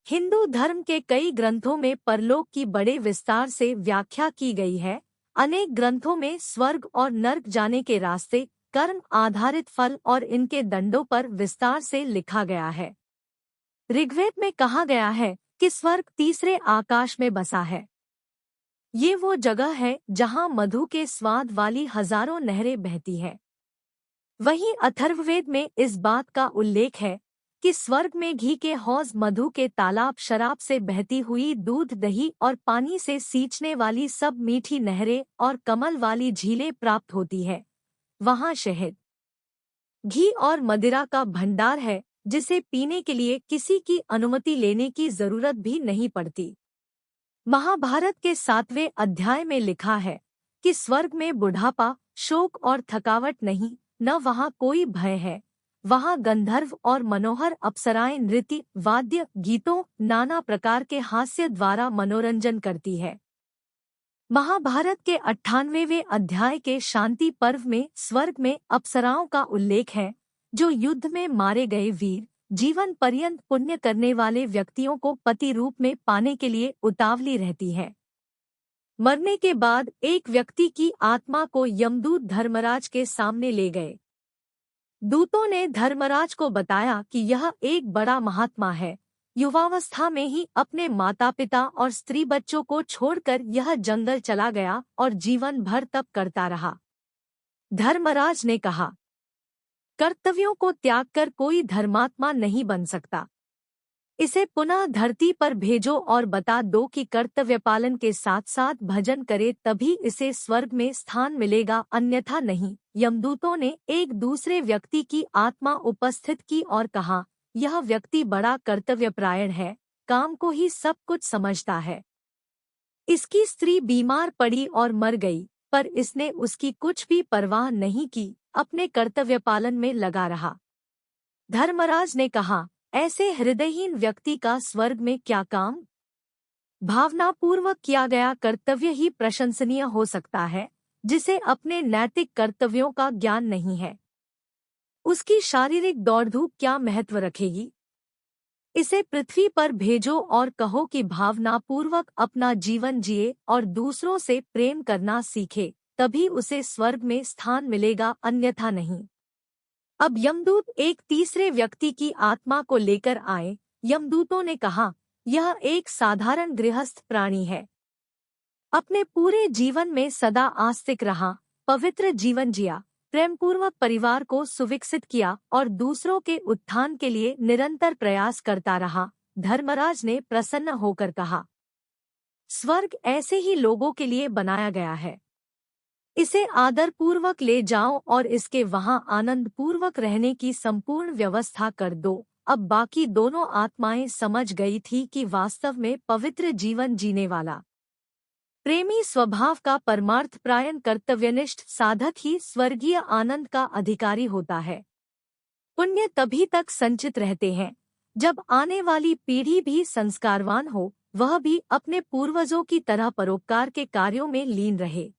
हिंदू धर्म के कई ग्रंथों में परलोक की बड़े विस्तार से व्याख्या की गई है। अनेक ग्रंथों में स्वर्ग और नर्क जाने के रास्ते, कर्म आधारित फल और इनके दंडों पर विस्तार से लिखा गया है। ऋग्वेद में कहा गया है कि स्वर्ग तीसरे आकाश में बसा है। ये वो जगह है जहाँ मधु के स्वाद वाली हजारों नहरें बहती हैं। वहीं अथर्ववेद में इस बात का उल्लेख है कि स्वर्ग में घी के हौज, मधु के तालाब, शराब से बहती हुई दूध, दही और पानी से सींचने वाली सब मीठी नहरें और कमल वाली झीलें प्राप्त होती है। वहाँ शहद, घी और मदिरा का भंडार है जिसे पीने के लिए किसी की अनुमति लेने की जरूरत भी नहीं पड़ती। महाभारत के 7वें अध्याय में लिखा है कि स्वर्ग में बुढ़ापा, शोक और थकावट नहीं, न वहाँ कोई भय है। वहाँ गंधर्व और मनोहर अप्सराएं नृत्य, वाद्य, गीतों, नाना प्रकार के हास्य द्वारा मनोरंजन करती है। महाभारत के 98वें अध्याय के शांति पर्व में स्वर्ग में अप्सराओं का उल्लेख है, जो युद्ध में मारे गए वीर, जीवन पर्यंत पुण्य करने वाले व्यक्तियों को पति रूप में पाने के लिए उतावली रहती है। मरने के बाद एक व्यक्ति की आत्मा को यमदूत धर्मराज के सामने ले गए। दूतों ने धर्मराज को बताया कि यह एक बड़ा महात्मा है। युवावस्था में ही अपने माता पिता और स्त्री बच्चों को छोड़कर यह जंगल चला गया और जीवन भर तप करता रहा। धर्मराज ने कहा, कर्तव्यों को त्याग कर कोई धर्मात्मा नहीं बन सकता। इसे पुनः धरती पर भेजो और बता दो कि कर्तव्य पालन के साथ साथ भजन करे, तभी इसे स्वर्ग में स्थान मिलेगा, अन्यथा नहीं। यमदूतों ने एक दूसरे व्यक्ति की आत्मा उपस्थित की और कहा, यह व्यक्ति बड़ा कर्तव्यपरायण है, काम को ही सब कुछ समझता है। इसकी स्त्री बीमार पड़ी और मर गई, पर इसने उसकी कुछ भी परवाह नहीं की, अपने कर्तव्य पालन में लगा रहा। धर्मराज ने कहा, ऐसे हृदयहीन व्यक्ति का स्वर्ग में क्या काम? भावनापूर्वक किया गया कर्तव्य ही प्रशंसनीय हो सकता है, जिसे अपने नैतिक कर्तव्यों का ज्ञान नहीं है। उसकी शारीरिक दौड़धूप क्या महत्व रखेगी? इसे पृथ्वी पर भेजो और कहो कि भावनापूर्वक अपना जीवन जिए और दूसरों से प्रेम करना सीखे, तभी उसे स्वर्ग में स्थान मिलेगा, अन्यथा नहीं। अब यमदूत एक तीसरे व्यक्ति की आत्मा को लेकर आए। यमदूतों ने कहा, यह एक साधारण गृहस्थ प्राणी है। अपने पूरे जीवन में सदा आस्तिक रहा, पवित्र जीवन जिया, प्रेमपूर्वक परिवार को सुविकसित किया और दूसरों के उत्थान के लिए निरंतर प्रयास करता रहा। धर्मराज ने प्रसन्न होकर कहा, स्वर्ग ऐसे ही लोगों के लिए बनाया गया है। इसे आदरपूर्वक ले जाओ और इसके वहां आनंद पूर्वक रहने की संपूर्ण व्यवस्था कर दो। अब बाकी दोनों आत्माएं समझ गई थी कि वास्तव में पवित्र जीवन जीने वाला, प्रेमी स्वभाव का, परमार्थपरायण, कर्तव्यनिष्ठ साधक ही स्वर्गीय आनंद का अधिकारी होता है। पुण्य तभी तक संचित रहते हैं जब आने वाली पीढ़ी भी संस्कारवान हो, वह भी अपने पूर्वजों की तरह परोपकार के कार्यों में लीन रहे।